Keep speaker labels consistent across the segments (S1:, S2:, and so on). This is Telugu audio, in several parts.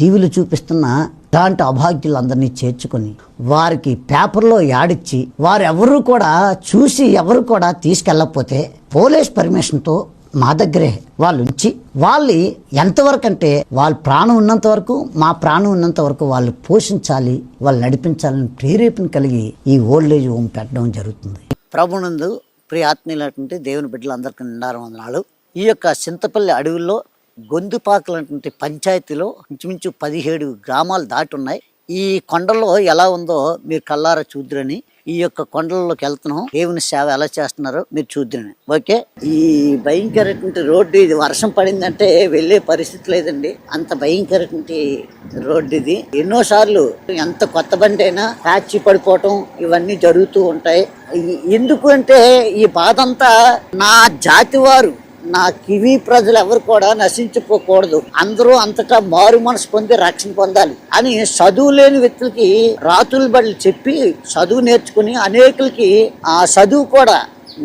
S1: టీవీలో చూపిస్తున్న ఇలాంటి అభాగ్యులందరినీ చేర్చుకొని వారికి పేపర్లో యాడిచ్చి వారు ఎవరు కూడా చూసి ఎవరు కూడా తీసుకెళ్ళకపోతే పోలీస్ పర్మిషన్తో మా దగ్గరే వాళ్ళు ఉంచి వాళ్ళు ఎంతవరకు అంటే వాళ్ళ ప్రాణం ఉన్నంత వరకు మా ప్రాణం ఉన్నంత వరకు వాళ్ళు పోషించాలి, వాళ్ళు నడిపించాలని ప్రేరేపణ కలిగి ఈ ఓల్డ్ ఏజ్ హోమ్ పెట్టడం జరుగుతుంది. ప్రభునందు ప్రియ ఆత్మీయులైనటువంటి దేవుని బిడ్డలందరికీ నిండారు వందనాలు. ఈ యొక్క చింతపల్లి అడవుల్లో గొంతుపాకలు అనేటువంటి పంచాయతీలో ఇంచుమించు 17 గ్రామాలు దాటి ఉన్నాయి. ఈ కొండల్లో ఎలా ఉందో మీరు కల్లారా చూద్దురని ఈ యొక్క కొండల్లోకి వెళ్తున్నాం. దేవుని సేవ ఎలా చేస్తున్నారో మీరు చూద్దురని. ఓకే, ఈ భయంకరటువంటి రోడ్డు ఇది వర్షం పడిందంటే వెళ్ళే పరిస్థితి లేదండి, అంత భయంకరటువంటి రోడ్డు ఇది. ఎన్నోసార్లు ఎంత కొత్త బండి అయినా ప్యాచ్ పడిపోవటం ఇవన్నీ జరుగుతూ ఉంటాయి. ఎందుకు అంటే ఈ బాధ అంతా నా జాతి వారు, నా కివి ప్రజలు ఎవరు కూడా నశించిపోకూడదు, అందరూ అంతటా మారు మనసు పొంది రక్షణ పొందాలి అని చదువు లేని వ్యక్తులకి రాతుల బడులు చెప్పి చదువు నేర్చుకుని అనేకులకి ఆ చదువు కూడా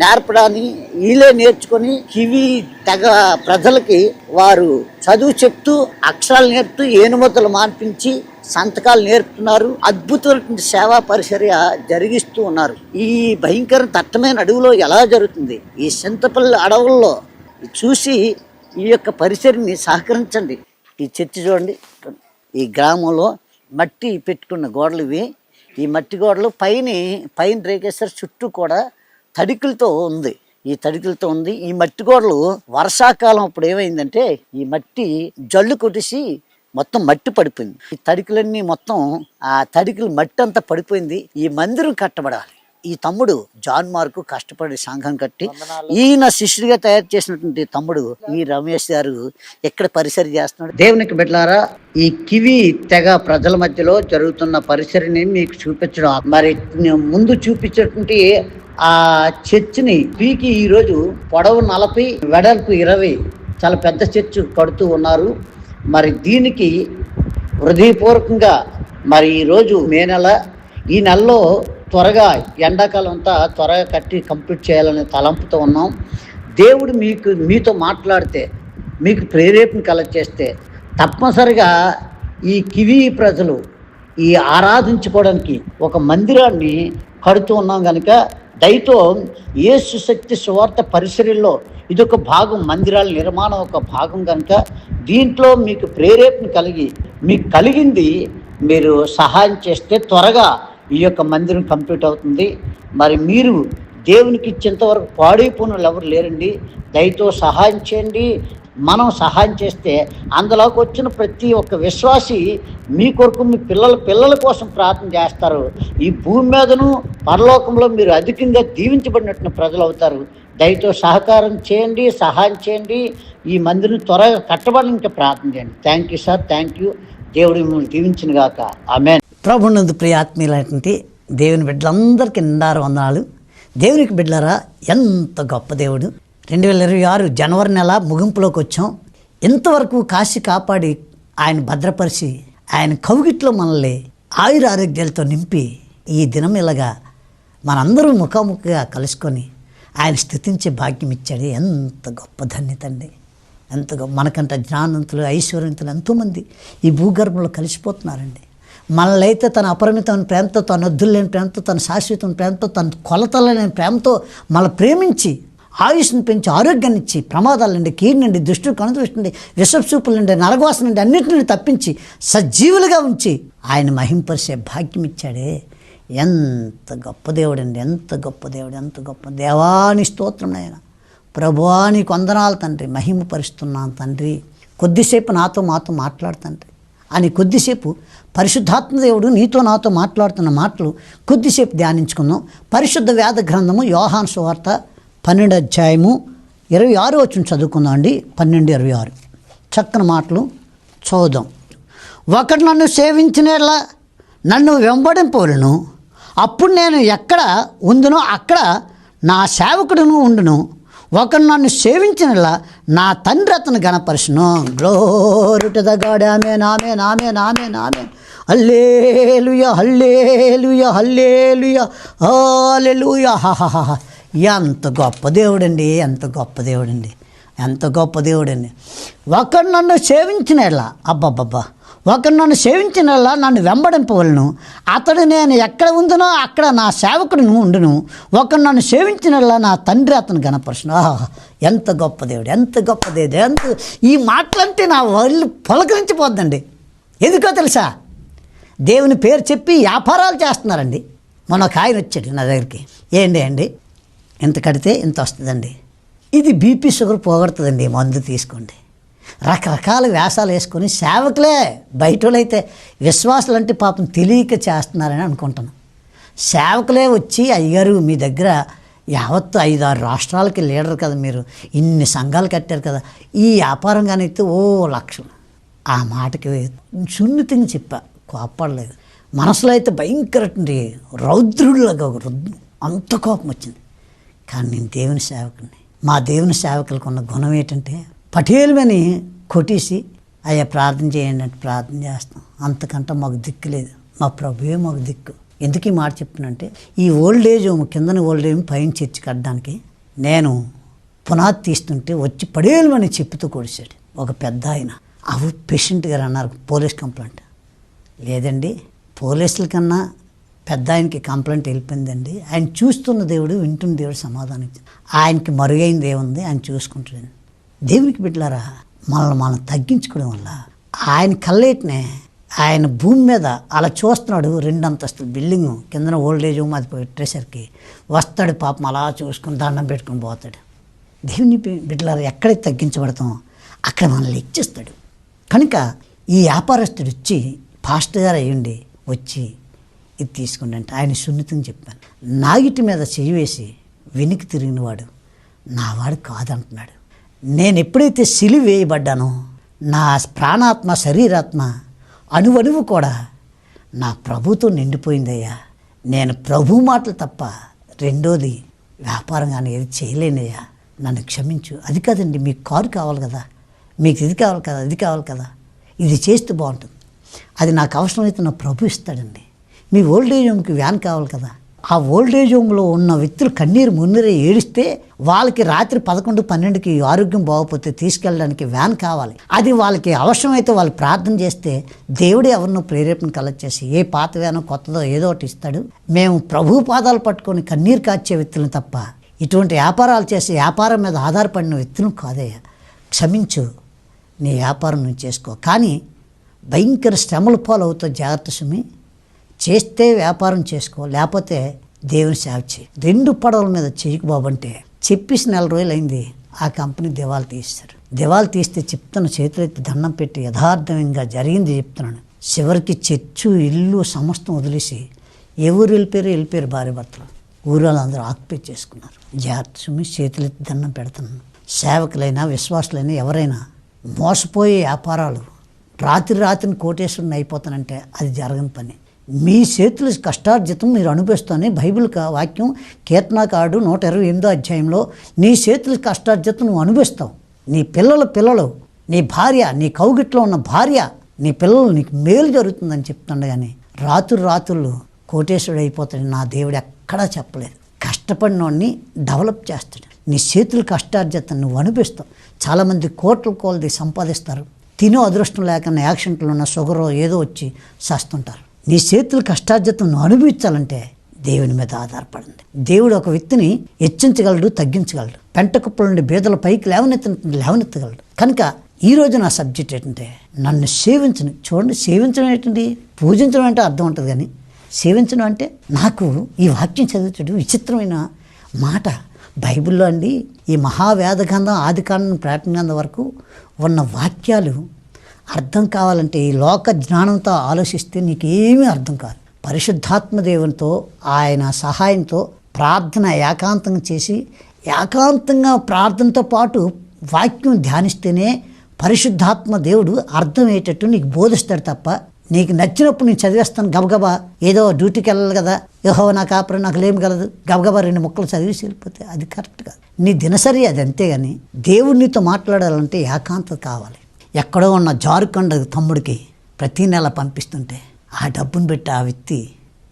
S1: నేర్పడాన్ని వీళ్ళే నేర్చుకుని కివి తెగ ప్రజలకి వారు చదువు చెప్తూ అక్షరాలు నేర్పుతూ ఏనుమతులు మాన్పించి సంతకాలు నేర్పుతున్నారు. అద్భుతమైన సేవా పరిచర్య జరిగిస్తూ ఉన్నారు. ఈ భయంకర దట్టమైన అడవిలో ఎలా జరుగుతుంది? ఈ చింతపల్లి అడవుల్లో చూసి ఈ యొక్క పరిసరని సహకరించండి. ఈ చర్చి చూడండి, ఈ గ్రామంలో మట్టి పెట్టుకున్న గోడలు ఇవి. ఈ మట్టి గోడలు పైన రేకేశ్వర చుట్టూ కూడా తడికలతో ఉంది. ఈ మట్టి గోడలు వర్షాకాలం అప్పుడు ఏమైందంటే ఈ మట్టి జల్లు కొట్టేసి మొత్తం మట్టి పడిపోయింది. ఈ తడికలన్నీ మొత్తం ఆ తడికలు మట్టి అంతా పడిపోయింది. ఈ మందిరం కట్టబడాలి. ఈ తమ్ముడు జాన్ మార్కు కష్టపడి సంఘం కట్టి ఈయన శిష్యుడిగా తయారు చేసినటువంటి తమ్ముడు ఈ రమేష్ గారు ఎక్కడ పరిసరి చేస్తున్నాడు. దేవునికి బిడ్డలారా, ఈ కివి తెగ ప్రజల మధ్యలో జరుగుతున్న పరిసరిని మీకు చూపించడం, మరి ముందు చూపించేటువంటి ఆ చర్చిని పీకి ఈరోజు పొడవు 40 వెడల్పు 20 చాలా పెద్ద చర్చ్ కడుతూ ఉన్నారు. మరి దీనికి హృదయపూర్వకంగా మరి ఈరోజు మే నెల, ఈ నెలలో త్వరగా ఎండాకాలం అంతా త్వరగా కట్టి కంప్లీట్ చేయాలనే తలంపుతో ఉన్నాం. దేవుడు మీతో మాట్లాడితే, మీకు ప్రేరేపణ కలగచేస్తే తప్పనిసరిగా ఈ కివి ప్రజలు ఈ ఆరాధించుకోవడానికి ఒక మందిరాన్ని కడుతూ ఉన్నాం కనుక దయతో యేసు శక్తి సువార్త పరిసరల్లో ఇదొక భాగం, మందిరాల నిర్మాణం ఒక భాగం కనుక దీంట్లో మీకు ప్రేరేపణ కలిగి మీకు కలిగింది మీరు సహాయం చేస్తే త్వరగా ఈ యొక్క మందిరం కంప్లీట్ అవుతుంది. మరి మీరు దేవునికి ఇచ్చేంతవరకు పాడైపోయిన ఎవరు లేరండి. దయతో సహాయం చేయండి. మనం సహాయం చేస్తే అందులోకి వచ్చిన ప్రతి ఒక్క విశ్వాసి మీ కొరకు మీ పిల్లల కోసం ప్రార్థన చేస్తారు. ఈ భూమి మీదను పరలోకంలో మీరు అధికంగా దీవించబడినట్టు ప్రజలు అవుతారు. దయతో సహకారం చేయండి, సహాయం చేయండి. ఈ మందిరం త్వరగా కట్టబడడానికి ప్రార్థన చేయండి. Thank you sir, thank you. దేవుడు మిమ్మల్ని దీవించిన గాక. ఆమేన్. ప్రభునందు ప్రియ ఆత్మీయులైనటువంటి దేవుని బిడ్డలందరికీ నిండారు వందనాలు. దేవునికి బిడ్డలారా, ఎంత గొప్ప దేవుడు. 2026 జనవరి నెల ముగింపులోకి వచ్చాం. ఇంతవరకు కాశీ కాపాడి ఆయన భద్రపరిచి ఆయన కౌగిట్లో మనల్ని ఆయురారోగ్యాలతో నింపి ఈ దినం ఇలాగా మనందరూ ముఖాముఖిగా కలుసుకొని ఆయన స్తుతించే భాగ్యం ఇచ్చాడు. ఎంత గొప్ప ధన్యత అండి, ఎంత గొప్ప. మనకంట జ్ఞానవంతులు ఐశ్వర్యవంతులు ఎంతోమంది ఈ భూగర్భంలో కలిసిపోతున్నారండి. మనల్ని అయితే తన అపరిమితమైన ప్రేమతో, తన వద్దులు లేని ప్రేమతో, తన శాశ్వతమైన ప్రేమతో, తన కొలతలు లేని ప్రేమతో మనల్ని ప్రేమించి ఆయుష్ని పెంచి ఆరోగ్యాన్ని ఇచ్చి ప్రమాదాల నుండి, కీడు నుండి, దుష్టు కనుదృష్టి నుండి, విషపూపుల నుండి, నరకవాసన నుండి అన్నింటిని తప్పించి సజీవులుగా ఉంచి ఆయన మహింపరిచే భాగ్యం ఇచ్చాడే. ఎంత గొప్ప దేవుడు అండి, ఎంత గొప్ప దేవుడు, ఎంత గొప్ప దేవాని స్తోత్రం. ఆయన ప్రభువా నీకు వందనాలు తండ్రి, మహిమపరుస్తున్నాను తండ్రి. కొద్దిసేపు మాతో మాట్లాడుతండ్రి అని కొద్దిసేపు పరిశుద్ధాత్మ దేవుడు నీతో నాతో మాట్లాడుతున్న మాటలు కొద్దిసేపు ధ్యానించుకుందాం. పరిశుద్ధ వేద గ్రంథము యోహాను సువార్త 12వ అధ్యాయము 26వ వచనం చదువుకుందాం అండి. 12:26 చక్కని మాటలు చదువుదాం. ఒకడు నన్ను సేవించినట్లా నన్ను వెంబడింపవలను, అప్పుడు నేను ఎక్కడ ఉందునో అక్కడ నా సేవకుడును ఉండును. ఒకడు నన్ను సేవించినలా నా తండ్రి అతను గణపరుచును. Glory to the God. Amen, amen, amen, amen, amen. Hallelujah, hallelujah, hallelujah, hallelujah. హాహాహా. ఎంత గొప్ప దేవుడండి, ఎంత గొప్ప దేవుడండి, ఎంత గొప్ప దేవుడండి. ఒకడు నన్ను సేవించినట్లా, అబ్బబ్బబ్బా, ఒకరు నన్ను సేవించినలా నన్ను వెంబడింపవలను, అతడు నేను ఎక్కడ ఉందునో అక్కడ నా సేవకుడు ఉండును. ఒకరు నన్ను సేవించినలా నా తండ్రి అతను గణపరచును. ఆహా, ఎంత గొప్ప దేవుడు, ఎంత గొప్ప దేవుడు, ఎంత ఈ మాటలంటే నా వాళ్ళు పులకరించిపోద్దండి. ఎందుకో తెలుసా, దేవుని పేరు చెప్పి వ్యాపారాలు చేస్తున్నారండి. మొన్న ఒక ఆయన వచ్చాడు నా దగ్గరికి, ఏంటి అండి ఇంత కడితే ఇంత వస్తుందండి, ఇది బీపీ షుగర్ పోగొడుతుందండి, మందు తీసుకోండి. రకరకాల వేషాలు వేసుకొని సేవకులే, బయట వాళ్ళైతే విశ్వాసులు అంటే పాపం తెలియక చేస్తున్నారని అనుకుంటున్నాను. సేవకులే వచ్చి, అయ్యారు మీ దగ్గర యావత్తు 5-6 రాష్ట్రాలకి లీడర్ కదా, మీరు ఇన్ని సంఘాలు కట్టారు కదా, ఈ వ్యాపారం కానీ అయితే ఓ లక్షలు. ఆ మాటకి సున్నితంగా చెప్పా, కోపడలేదు. మనసులో అయితే భయంకర రౌద్రుడిలాగా అంత కోపం వచ్చింది. కానీ నేను దేవుని సేవకుని, మా దేవుని సేవకులకు ఉన్న గుణం ఏంటంటే పటేలుమని కొట్టేసి అయ్యా ప్రార్థన చేయండి అంటే ప్రార్థన చేస్తాం, అంతకంటే మాకు దిక్కు లేదు, మా ప్రభువే మాకు దిక్కు. ఎందుకు ఈ మాట చెప్తున్నంటే, ఈ ఓల్డ్ ఏజ్ హోమ్ కిందని ఓల్డ్ ఏజ్ పైన చర్చి కట్టడానికి నేను పునాది తీస్తుంటే వచ్చి పడేలుమని చెప్పుతూ కొడిశాడు ఒక పెద్ద ఆయన. అవి పేషెంట్ గారు అన్నారు పోలీస్ కంప్లైంట్. లేదండి, పోలీసుల కన్నా పెద్ద ఆయనకి కంప్లైంట్ వెళ్ళిపోయిందండి, ఆయన చూస్తున్న దేవుడు వింటున్న దేవుడు సమాధానం ఇచ్చింది, ఆయనకి మరుగైంది ఏముంది, ఆయన చూసుకుంటుంది. దేవునికి బిడ్డలారా, మనల్ని మనం తగ్గించుకోవడం వల్ల ఆయన కళ్ళేటినే ఆయన భూమి మీద అలా చూస్తున్నాడు. 2 అంతస్తుల బిల్డింగు కిందన ఓల్డ్ ఏజ్ హోమ్ అది పెట్టేసరికి వస్తాడు పాపం, అలా చూసుకుని దండం పెట్టుకుని పోతాడు. దేవుని బిడ్డలారా, ఎక్కడైతే తగ్గించబడతామో అక్కడ మనల్ని ఇచ్చేస్తాడు. కనుక ఈ వ్యాపారస్తుడు వచ్చి పాస్టర్ గారు అయ్యండి వచ్చి ఇది తీసుకోండి అంటే ఆయన సున్నితంగా చెప్పాను. నాగిటి మీద చెయ్యి వేసి వెనక్కి తిరిగినవాడు నావాడు కాదంటున్నాడు. నేను ఎప్పుడైతే సిలువ వేయబడ్డానో నా ప్రాణాత్మ శరీరాత్మ అణువణువు కూడా నా ప్రభుతో నిండిపోయిందయ్యా. నేను ప్రభు మాటలు తప్ప రెండోది వ్యాపారం కానీ ఏది చేయలేనయ్యా, నన్ను క్షమించు. అది కాదండి, మీకు కారు కావాలి కదా, మీకు ఇది కావాలి కదా, అది కావాలి కదా, ఇది చేస్తే బాగుంటుంది, అది నాకు అవసరమైతే నా ప్రభు ఇస్తాడండి. మీ ఓల్డేజ్ హోమ్కి వ్యాన్ కావాలి కదా, ఆ ఓల్డేజ్ హోమ్లో ఉన్న వ్యక్తులు కన్నీరు మున్నీరే ఏడిస్తే వాళ్ళకి రాత్రి 11-12కి ఆరోగ్యం బాగోపోతే తీసుకెళ్ళడానికి వ్యాన్ కావాలి. అది వాళ్ళకి అవసరమైతే వాళ్ళు ప్రార్థన చేస్తే దేవుడే ఎవరినో ప్రేరేపణ కలెక్ట్ చేసి ఏ పాత వ్యానో కొత్తదో ఏదో ఒకటి ఇస్తాడు. మేము ప్రభు పాదాలు పట్టుకొని కన్నీరు కాచే వ్యక్తులను తప్ప ఇటువంటి వ్యాపారాలు చేసి వ్యాపారం మీద ఆధారపడిన వ్యక్తులను కాదయ్యా. క్షమించు, నీ వ్యాపారం నువ్వు చేసుకో, కానీ భయంకర శ్రమల పాలవుతో జాగ్రత్త సుమి. చేస్తే వ్యాపారం చేసుకో, లేకపోతే దేవుని సేవ చేయి. 2 పడవల మీద చేయకు బాబు అంటే చెప్పేసి 4 రోజులు అయింది, ఆ కంపెనీ దివాళా తీస్తారు. దివాళా తీస్తే చెప్తున్న చేతులెత్తి దండం పెట్టి యథార్థంగా జరిగింది చెప్తున్నాను. చివరికి చర్చు ఇల్లు సమస్తం వదిలేసి ఎవరు వెళ్ళిపోయారు భార్య భర్తలు, ఊరిలో అందరూ ఆక్యుపై చేసుకున్నారు. జాగ్రత్త సుమి, చేతులెత్తి దండం పెడుతున్నాను. సేవకులైనా విశ్వాసులైనా ఎవరైనా మోసపోయే వ్యాపారాలు రాత్రిని కోటేశ్వరుని అయిపోతానంటే అది జరగని పని. మీ చేతుల కష్టార్జితం మీరు అనుభవిస్తానని బైబిల్ వాక్యం కీర్తనాకారుడు 128వ అధ్యాయంలో నీ చేతుల కష్టార్జితం నువ్వు అనుభవిస్తావు. నీ పిల్లలు, నీ భార్య, నీ కౌగిట్లో ఉన్న భార్య, నీ పిల్లలు నీకు మేలు జరుగుతుందని చెప్తుండే, కానీ రాత్రులు కోటేశ్వరుడు అయిపోతాడు నా దేవుడు ఎక్కడా చెప్పలేదు. కష్టపడినోడిని డెవలప్ చేస్తాడు. నీ చేతుల కష్టార్జితం నువ్వు అనుభవిస్తావు. చాలామంది కోట్ల కొలది సంపాదిస్తారు, తినో అదృష్టం లేకుండా యాక్సిడెంట్లు ఉన్న షుగరో ఏదో వచ్చి సస్తుంటారు. నీ చేతుల కష్టార్జితం నువ్వు అనుభవించాలంటే దేవుని మీద ఆధారపడింది. దేవుడు ఒక వ్యక్తిని హెచ్చించగలడు, తగ్గించగలడు. పెంట కుప్పల నుండి బీదల పైకి లేవనెత్తగలడు. కనుక ఈరోజు నా సబ్జెక్ట్ ఏంటంటే నన్ను సేవించను. చూడండి, సేవించడం ఏంటండి, పూజించడం అంటే అర్థం ఉంటుంది, కానీ సేవించడం అంటే నాకు ఈ వాక్యం చదువుతాడు విచిత్రమైన మాట. బైబిల్లో అండి ఈ మహావేదగ్రంథం ఆదికాండం ప్రకటన గ్రంథం వరకు ఉన్న వాక్యాలు అర్థం కావాలంటే ఈ లోక జ్ఞానంతో ఆలోచిస్తే నీకేమీ అర్థం కాదు. పరిశుద్ధాత్మ దేవునితో ఆయన సహాయంతో ప్రార్థన ఏకాంతంగా చేసి ఏకాంతంగా ప్రార్థనతో పాటు వాక్యం ధ్యానిస్తేనే పరిశుద్ధాత్మ దేవుడు అర్థమయ్యేటట్టు నీకు బోధిస్తాడు తప్ప నీకు నచ్చినప్పుడు నేను చదివేస్తాను గబగబా, ఏదో డ్యూటీకి వెళ్ళాలి కదా, యెహోవా నా కాపురం నాకు లేమి కలదు, గబగబా 2 ముక్కలు చదివేసి వెళ్ళిపోతే అది కరెక్ట్ కాదు. నీ దినసరి అది అంతేగాని దేవుడు నీతో మాట్లాడాలంటే ఏకాంతత కావాలి. ఎక్కడో ఉన్న జార్ఖండ్ తమ్ముడికి ప్రతి నెల పంపిస్తుంటే ఆ డబ్బును పెట్టి ఆ వ్యక్తి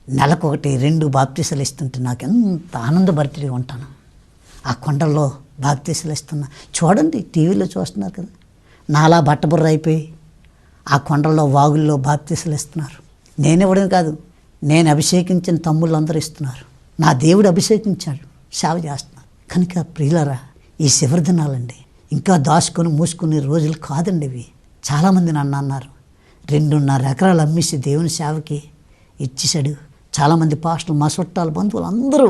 S1: నెలకు 1-2 బాప్తీసాలు ఇస్తుంటే నాకు ఎంత ఆనందభరితుడిగా ఉంటాను. ఆ కొండల్లో బాప్తీసాలు ఇస్తున్నా చూడండి, టీవీలో చూస్తున్నారు కదా, నాలా బట్టబుర్ర అయిపోయి ఆ కొండల్లో వాగుల్లో బాప్తీసులు ఇస్తున్నారు. నేనివ్వడం కాదు, నేను అభిషేకించిన తమ్ముళ్ళందరూ ఇస్తున్నారు. నా దేవుడు అభిషేకించాడు, సేవ చేస్తున్నారు. కనుక ప్రియులరా, ఈ చివరి దినాలండి, ఇంకా దాచుకొని మూసుకునే రోజులు కాదండి ఇవి. చాలామంది నన్ను అన్నారు, 2.5 ఎకరాలు అమ్మేసి దేవుని సేవకి ఇచ్చేశాడు. చాలామంది పాస్టర్లు, మా చుట్టాలు, బంధువులు అందరూ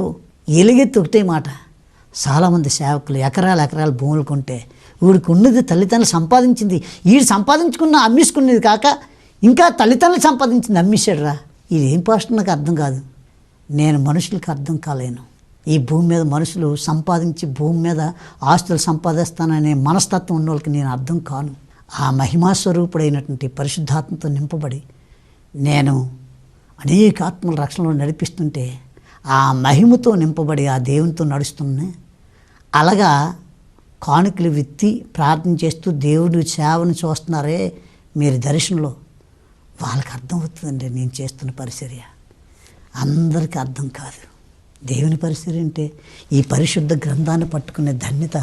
S1: ఎలుగెత్తి ఒకటే మాట, చాలామంది సేవకులు ఎకరాల భూములు కొంటే వీడికి ఉన్నది తల్లిదండ్రులు సంపాదించింది, వీడు సంపాదించుకున్న అమ్మేసుకునేది కాక ఇంకా తల్లిదండ్రులు సంపాదించింది అమ్మేశాడు రా. ఇదేం పాస్టర్ నాకు అర్థం కాదు. నేను మనుషులకు అర్థం కాలేను. ఈ భూమి మీద మనుషులు సంపాదించి భూమి మీద ఆస్తులు సంపాదిస్తాననే మనస్తత్వం ఉన్న వాళ్ళకి నేను అర్థం కాను. ఆ మహిమాస్వరూపుడైనటువంటి పరిశుద్ధాత్మతో నింపబడి నేను అనేక ఆత్మల రక్షణలో నడిపిస్తుంటే ఆ మహిమతో నింపబడి ఆ దేవునితో నడుస్తున్నా. అలాగా కానుకలు విత్తి ప్రార్థన చేస్తూ దేవుడు సేవను చూస్తున్నారే మీరు దర్శనంలో, వాళ్ళకి అర్థమవుతుందండి నేను చేస్తున్న పరిచర్య. అందరికీ అర్థం కాదు. దేవుని పరిచర్య అంటే ఈ పరిశుద్ధ గ్రంథాన్ని పట్టుకునే ధన్యత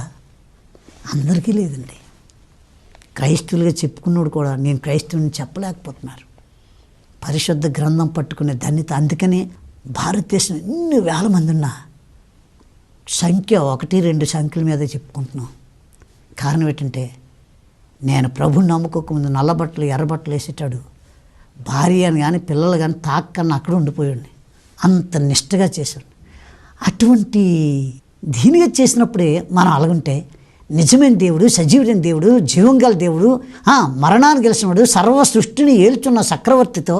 S1: అందరికీ లేదండి. క్రైస్తవులుగా చెప్పుకున్నాడు కూడా నేను క్రైస్తవుని చెప్పలేకపోతున్నారు. పరిశుద్ధ గ్రంథం పట్టుకునే ధన్యత. అందుకనే భారతదేశం ఎన్ని వేల మంది ఉన్నా సంఖ్య 1-2 సంఖ్యల మీద చెప్పుకుంటున్నాం. కారణం ఏంటంటే నేను ప్రభుని నమ్ముకోకముందు నల్లబట్టలు ఎర్రబట్టలు వేసేటాడు భార్య అని కానీ పిల్లలు కానీ తాకన్నా అక్కడ ఉండిపోయాడు. అంత నిష్టగా చేశాడు. అటువంటి దీనిగా చేసినప్పుడే మనం అలాగుంటే నిజమైన దేవుడు, సజీవుడైన దేవుడు, జీవం గల దేవుడు, మరణాన్ని గెలిచినవాడు, సర్వ సృష్టిని ఏల్చున్న చక్రవర్తితో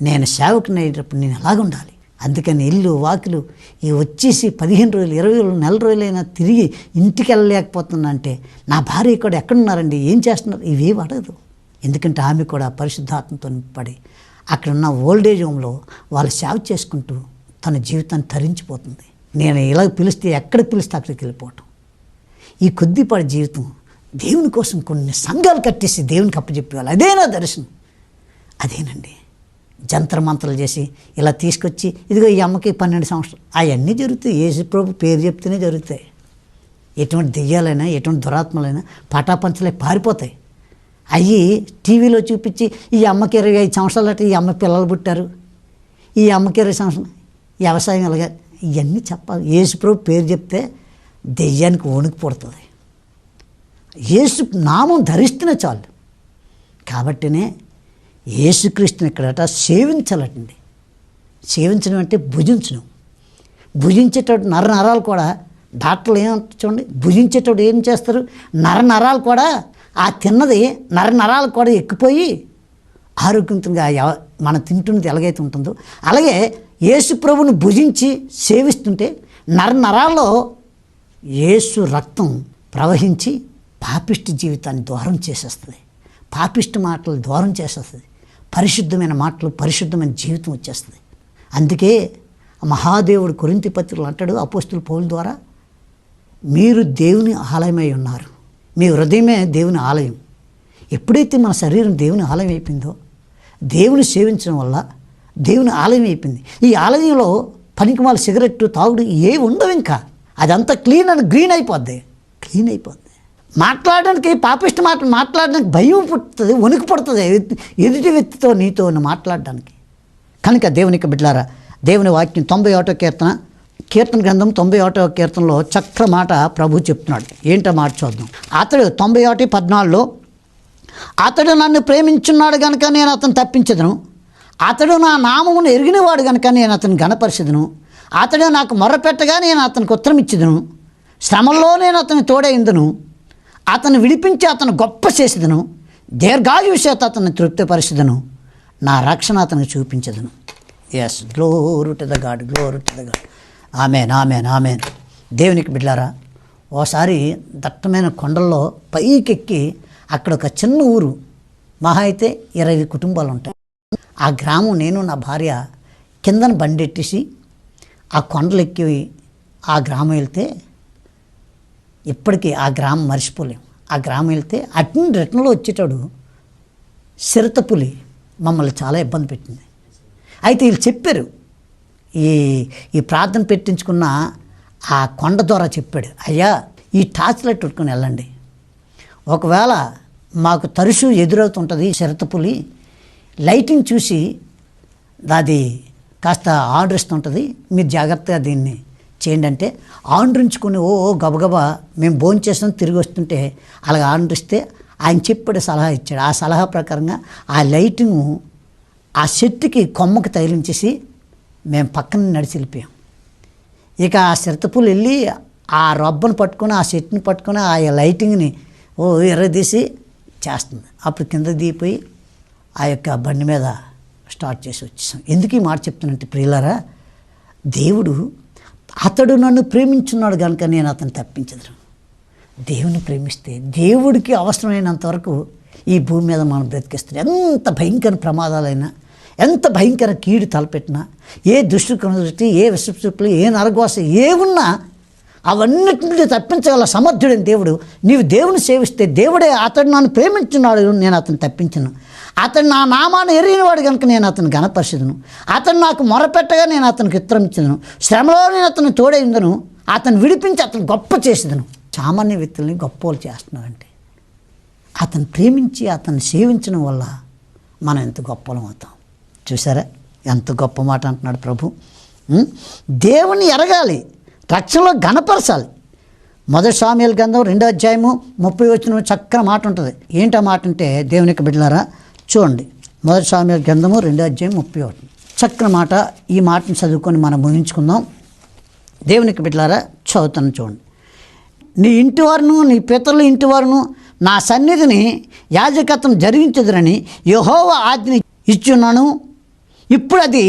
S1: నేను సేవకుని అయ్యేటప్పుడు నేను ఎలాగ ఉండాలి. అందుకని ఇల్లు వాకిలు ఈ వచ్చేసి 15 రోజులు 20 రోజులు నెల రోజులైనా తిరిగి ఇంటికి వెళ్ళలేకపోతున్నా అంటే నా భార్య కూడా ఎక్కడున్నారండి, ఏం చేస్తున్నారు, ఇవేవి అడగదు. ఎందుకంటే ఆమె కూడా పరిశుద్ధాత్మతో నింపబడి అక్కడున్న ఓల్డేజ్ హోమ్లో వాళ్ళు సేవ చేసుకుంటూ తన జీవితాన్ని తరించిపోతుంది. నేను ఇలా పిలిస్తే ఎక్కడ పిలిస్తే అక్కడికి వెళ్ళిపోవటం. ఈ కొద్దిపాటి జీవితం దేవుని కోసం కొన్ని సంఘాలు కట్టేసి దేవునికి అప్పచెప్పేవాళ్ళు. అదే నా దర్శనం. అదేనండి జంతర మంత్రాలు చేసి ఇలా తీసుకొచ్చి ఇదిగో ఈ అమ్మకి 12 సంవత్సరాలు అవన్నీ జరుగుతాయి. యేసు ప్రభు పేరు చెప్తేనే జరుగుతాయి. ఎటువంటి దెయ్యాలైనా ఎటువంటి దురాత్మలైనా పటాపంచలే పారిపోతాయి. అవి టీవీలో చూపించి ఈ అమ్మకి 25 సంవత్సరాలు అంటే ఈ అమ్మ పిల్లలు పుట్టారు, ఈ అమ్మకి 20 సంవత్సరాలు, వ్యవసాయం ఎలాగా, ఇవన్నీ చెప్పాలి. యేసు ప్రభు పేరు చెప్తే దెయ్యానికి వణుకు పుడుతుంది. యేసు నామం ధరిస్తేనే చాలు. కాబట్టినే యేసుక్రీస్తుని ఇక్కడట సేవించాలటండి. సేవించడం అంటే భుజించడం. భుజించేటప్పుడు నరాలు కూడా డాక్టర్లు ఏమంటారు చూడండి, భుజించేటప్పుడు ఏం చేస్తారు, నరాలు కూడా ఆ తిన్నది నరాలు కూడా ఎక్కిపోయి ఆరోగ్యంగా మనం తింటున్నది ఎలాగైతే ఉంటుందో అలాగే యేసు ప్రభుని భుజించి సేవిస్తుంటే నరాల్లో యేసు రక్తం ప్రవహించి పాపిష్టి జీవితాన్ని దూరం చేసేస్తుంది. పాపిష్టి మాటలు దూరం చేసేస్తుంది. పరిశుద్ధమైన మాటలు, పరిశుద్ధమైన జీవితం వచ్చేస్తుంది. అందుకే మహాదేవుడు కొరింథీ పత్రికలో అంటాడు అపోస్తలుడు పౌలు ద్వారా, మీరు దేవుని ఆలయమై ఉన్నారు, మీ హృదయమే దేవుని ఆలయం. ఎప్పుడైతే మన శరీరం దేవుని ఆలయం అయిపోయిందో దేవుని సేవించడం వల్ల దేవుని ఆలయం అయిపోయింది. ఈ ఆలయంలో పనికిమాల సిగరెట్టు తాగుడు ఏవి ఉండవు. ఇంకా అదంతా క్లీన్ అండ్ గ్రీన్ అయిపోద్ది. క్లీన్ అయిపోద్ది. మాట్లాడడానికి పాపిష్టి మాటలు మాట్లాడడానికి భయం పుడుతుంది, వణుకు పడుతుంది ఎదుటి వ్యక్తితో నీతో మాట్లాడడానికి. కనుక దేవునికి బిడ్డలారా, దేవుని వాక్యం 91వ కీర్తన గ్రంథం 91వ కీర్తనలో చక్ర మాట ప్రభు చెప్తున్నాడు. ఏంటో మాట చూద్దాం. అతడు 91:14లో అతడు నన్ను ప్రేమించున్నాడు కనుక నేను అతను తప్పించదును, అతడు నా నామమును ఎరిగినవాడు కనుక నేను అతను గణపరిచెదను, అతడు నాకు మొర్రపెట్టగా నేను అతనికి ఉత్తరం ఇచ్చేదను, శ్రమల్లో నేను అతని తోడైందును, అతను విడిపించి అతను గొప్ప చేసేదను, దీర్ఘాయువు చేత అతన్ని తృప్తిపరిచెదను, నా రక్షణ అతనికి చూపించదును. Yes, glory to the God, glory to the God. Amen, amen, amen. దేవునికి బిడ్డలారా, ఓసారి దట్టమైన కొండల్లో పైకెక్కి అక్కడ ఒక చిన్న ఊరు, మహా అయితే 20 కుటుంబాలు ఉంటాయి. ఆ గ్రామం నేను నా భార్య కిందన బండెట్టేసి ఆ కొండలు ఎక్కి ఆ గ్రామం వెళ్తే ఇప్పటికీ ఆ గ్రామం మర్చిపోలేము. ఆ గ్రామం వెళ్తే రిటర్న్లో వచ్చేటాడు చిరుతపులి మమ్మల్ని చాలా ఇబ్బంది పెట్టింది. అయితే వీళ్ళు చెప్పారు, ఈ ప్రార్థన పెట్టించుకున్న ఆ కొండ ద్వారా చెప్పాడు, అయ్యా ఈ టార్చ్ లైట్ పెట్టుకుని వెళ్ళండి, ఒకవేళ మాకు తరచూ ఎదురవుతుంటుంది చిరుతపులి, లైటింగ్ చూసి అది కాస్త ఆర్డర్ ఇస్తుంటుంది, మీరు జాగ్రత్తగా దీన్ని చేయండి అంటే ఆండ్రించుకుని ఓ గబగబా మేము భోంచేసాం తిరిగి వస్తుంటే అలాగ ఆండ్రిస్తే ఆయన చెప్పాడు, సలహా ఇచ్చాడు. ఆ సలహా ప్రకారంగా ఆ లైటింగ్ ఆ చెట్టుకి కొమ్మకి తగిలించేసి మేము పక్కన నడిచి వెళ్ళిపోయాం. ఇక ఆ చిరుతపులి వెళ్ళి ఆ రబ్బను పట్టుకొని ఆ చెట్టుని పట్టుకొని ఆ లైటింగ్ని ఎర్రదీసి చేస్తుంది. అప్పుడు కింద దిగిపోయి ఆ యొక్క బండి మీద స్టార్ట్ చేసి వచ్చేసాం. ఎందుకు ఈ మాట చెప్తానంటే ప్రియులారా, దేవుడు అతడు నన్ను ప్రేమించున్నాడు కనుక నేను అతను తప్పించదును. దేవుని ప్రేమిస్తే దేవుడికి అవసరమైనంత వరకు ఈ భూమి మీద మనం బ్రతికిస్తాం. ఎంత భయంకర ప్రమాదాలైనా, ఎంత భయంకర కీడు తలపెట్టినా, ఏ దృష్టి, ఏ విషపులు, ఏ నరఘోష ఏమున్నా అవన్నిటి నుండి తప్పించగల సమర్థుడైన దేవుడు. నీవు దేవుని సేవిస్తే దేవుడే అతడు నన్ను ప్రేమించున్నాడు, నేను అతను తప్పించను. అతను నా నామాన్ని ఎరిగినవాడు కనుక నేను అతను ఘనపరిచెదను. అతను నాకు మొరపెట్టగా నేను అతనికి ఉత్తరం ఇచ్చేదను. శ్రమలో నేను అతను తోడైందను, అతను విడిపించి అతను గొప్ప చేసేదను. సామాన్య వ్యక్తుల్ని గొప్పలు చేస్తున్నారంటే అతను ప్రేమించి అతన్ని సేవించడం వల్ల మనం ఎంత గొప్పలం అవుతాం. చూసారా ఎంత గొప్ప మాట అంటున్నాడు ప్రభు. దేవుని ఎరగాలి, రక్షణలో ఘనపరచాలి. 1 సాముయేలు గ్రంథం 2వ అధ్యాయము 30 వచనం చక్కని మాట ఉంటుంది. ఏంటి ఆ మాట అంటే దేవునికి బిడ్డలారా చూడండి, 1 సాముయేలు గ్రంథము 2వ అధ్యాయం 31 చక్కని మాట. ఈ మాటను చదువుకొని మనం ముగించుకుందాం. దేవునికి బిడ్డలారా చదువుతాను చూడండి. నీ ఇంటి వారును నీ పితరుల ఇంటి వారును నా సన్నిధిని యాజకత్వం జరిగించదురని యెహోవా ఆజ్ఞ ఇచ్చున్నాను. ఇప్పుడు అది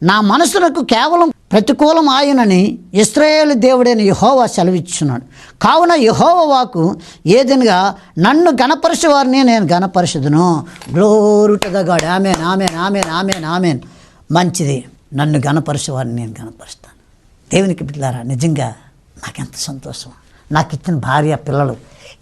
S1: నా మనసులకు కేవలం ప్రతికూలం ఆయనని ఇశ్రాయేలు దేవుడైన యెహోవా సెలవిచ్చున్నాడు. కావున యెహోవా వాక్కు ఏదనగా నన్ను గణపరిచే వారిని నేను గణపరిచెదను. Glory to the God. Amen, amen, amen, amen, amen. మంచిది, నన్ను గణపరిచే వారిని నేను గణపరుస్తాను. దేవునికి బిడ్డలారా నిజంగా నాకెంత సంతోషం. నాకు ఇచ్చిన భార్య, పిల్లలు,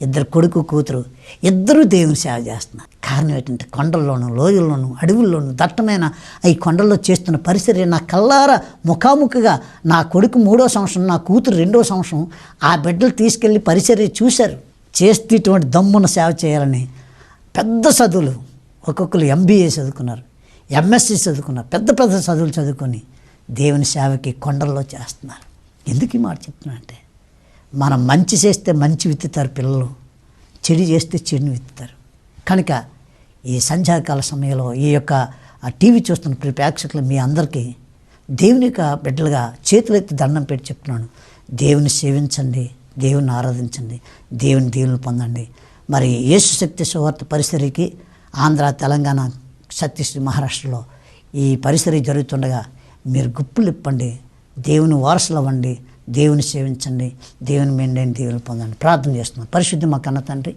S1: 2 కొడుకు కూతురు, ఇద్దరూ దేవుని సేవ చేస్తున్నారు. కారణం ఏంటంటే కొండల్లోనూ, లోయల్లోనూ, అడవుల్లోనూ, దట్టమైన ఈ కొండల్లో చేస్తున్న పరిసర నా కల్లారా ముఖాముఖిగా నా కొడుకు 3వ సంవత్సరం, నా కూతురు 2వ సంవత్సరం ఆ బిడ్డలు తీసుకెళ్ళి పరిసర చూశారు. చేస్తే ఇటువంటి దమ్మున సేవ చేయాలని పెద్ద చదువులు, ఒక్కొక్కరు MBA చదువుకున్నారు, MSc చదువుకున్నారు, పెద్ద పెద్ద చదువులు చదువుకొని దేవుని సేవకి కొండల్లో చేస్తున్నారు. ఎందుకు ఈ మాట చెప్తున్నా అంటే మనం మంచి చేస్తే మంచి విత్తుతారు పిల్లలు, చెడు చేస్తే చెడుని విత్తుతారు. కనుక ఈ సంధ్యాకాల సమయంలో ఈ యొక్క టీవీ చూస్తున్న ప్రతి ప్రేక్షకులు మీ అందరికీ దేవుని యొక్క బిడ్డలుగా చేతులెత్తి దండం పెట్టి చెప్తున్నాను, దేవుని సేవించండి, దేవుని ఆరాధించండి, దేవుని దీవెనలు పొందండి. మరి యేసు శక్తి సువార్త పరిసరికి ఆంధ్ర, తెలంగాణ, ఛత్తీస్గఢ్, మహారాష్ట్రలో ఈ పరిసరి జరుగుతుండగా మీరు గుప్పులు ఇప్పండి, దేవుని వారసులు అవ్వండి, దేవుని సేవించండి, దేవుని మెండైన దీవెనలు పొందండి. ప్రార్థన చేస్తున్నాం. పరిశుద్ధ మా కన్న తండ్రి,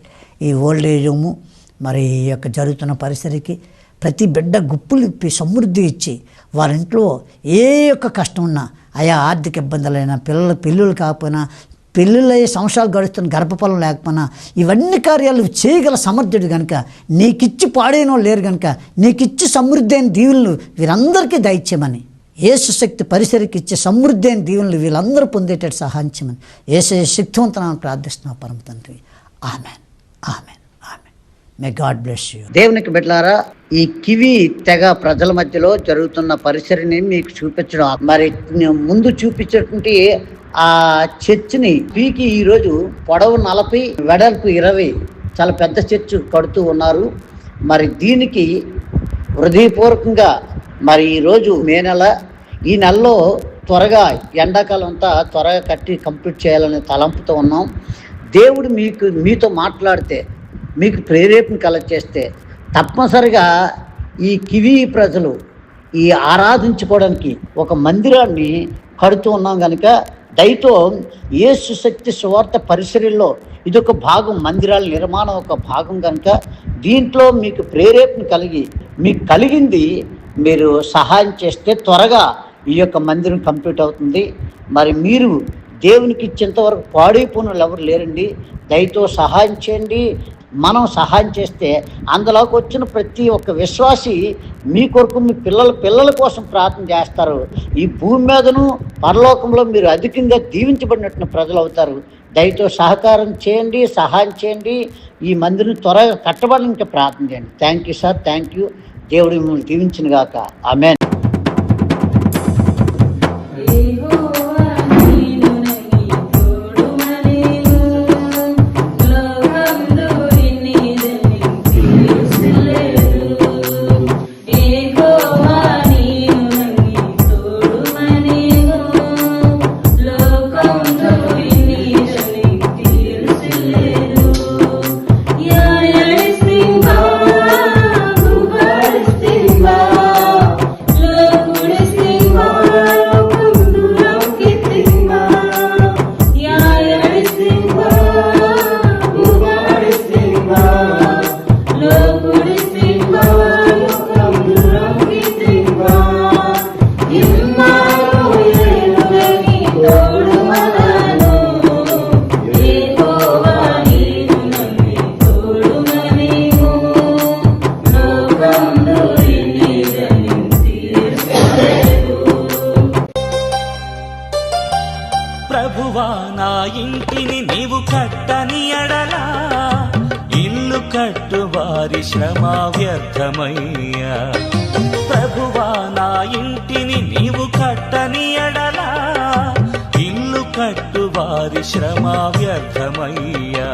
S1: ఈ ఓల్డ్ ఏజ్ హోము మరి ఈ యొక్క జరుగుతున్న పరిసరికి ప్రతి బిడ్డ గుప్పులు ఇప్పి సమృద్ధి ఇచ్చి వారింట్లో ఏ యొక్క కష్టం ఉన్నా, ఆయా ఆర్థిక ఇబ్బందులైనా, పెళ్ళిళ్ళు కాకపోయినా, పెళ్ళిళ్ళయ్యే సంవత్సరాలు గడుస్తున్న గర్భఫలం లేకపోయినా ఇవన్నీ కార్యాలు చేయగల సమర్థుడు కనుక నీకిచ్చి పాడైన వాళ్ళు లేరు కనుక నీకిచ్చి సమృద్ధి అయిన దీవెనలు వీరందరికీ దయచేయమని, యేసు శక్తి పరిసరికి ఇచ్చే సమృద్ధి అయిన దీవెనలు వీళ్ళందరూ పొందేటట్టు సహాయం చేయమని యేసయ్య శక్తివంతనాన్ని ప్రార్థిస్తున్నాం పరమ తండ్రి. Amen, amen, amen. May God bless you. దేవునికి బిడ్డలారా, ఈ కివి తెగ ప్రజల మధ్యలో జరుగుతున్న పరిసరిని మీకు చూపించడం, మరి ముందు చూపించేటువంటి ఆ చర్చిని పీకి ఈరోజు పొడవు 40, వెడల్పు 20 చాలా పెద్ద చర్చ్ కడుతూ ఉన్నారు. మరి దీనికి హృదయపూర్వకంగా మరి ఈరోజు మే నెల, ఈ నెలలో త్వరగా ఎండాకాలం అంతా త్వరగా కట్టి కంప్లీట్ చేయాలనే తలంపుతో ఉన్నాం. దేవుడు మీతో మాట్లాడితే, మీకు ప్రేరేపణ కలగచేస్తే తప్పనిసరిగా ఈ కివి ప్రజలు ఈ ఆరాధించుకోవడానికి ఒక మందిరాన్ని కడుతూ ఉన్నాం కనుక దయతో యేసు శక్తి సువార్త పరిసరల్లో ఇదొక భాగం, మందిరాల నిర్మాణం ఒక భాగం కనుక దీంట్లో మీకు ప్రేరేపణ కలిగి మీకు కలిగింది మీరు సహాయం చేస్తే త్వరగా ఈ యొక్క మందిరం కంప్లీట్ అవుతుంది. మరి మీరు దేవునికి ఇచ్చేంతవరకు పాడైపోయిన వాళ్ళు ఎవరు లేరండి. దయతో సహాయం చేయండి. మనం సహాయం చేస్తే అందులోకి వచ్చిన ప్రతి ఒక్క విశ్వాసి మీ కొరకు, మీ పిల్లల కోసం ప్రార్థన చేస్తారు. ఈ భూమి మీదను పరలోకంలో మీరు అధికంగా దీవించబడినట్టు ప్రజలు అవుతారు. దయతో సహకారం చేయండి, సహాయం చేయండి. ఈ మందిరం త్వరగా కట్టబడి ఇంకా ప్రార్థన చేయండి. Thank you sir, thank you. దేవుడు మిమ్మల్ని దీవించిన గాక. ఆమేన్.
S2: ప్రభువా నా ఇంటిని నీవు కట్టని ఎడలా ఇల్లు కట్టు వారి శ్రమ వ్యర్థమయ్యా. ప్రభువా నా ఇంటిని నీవు కట్టని ఎడలా ఇల్లు కట్టు వారి శ్రమ వ్యర్థమయ్యా.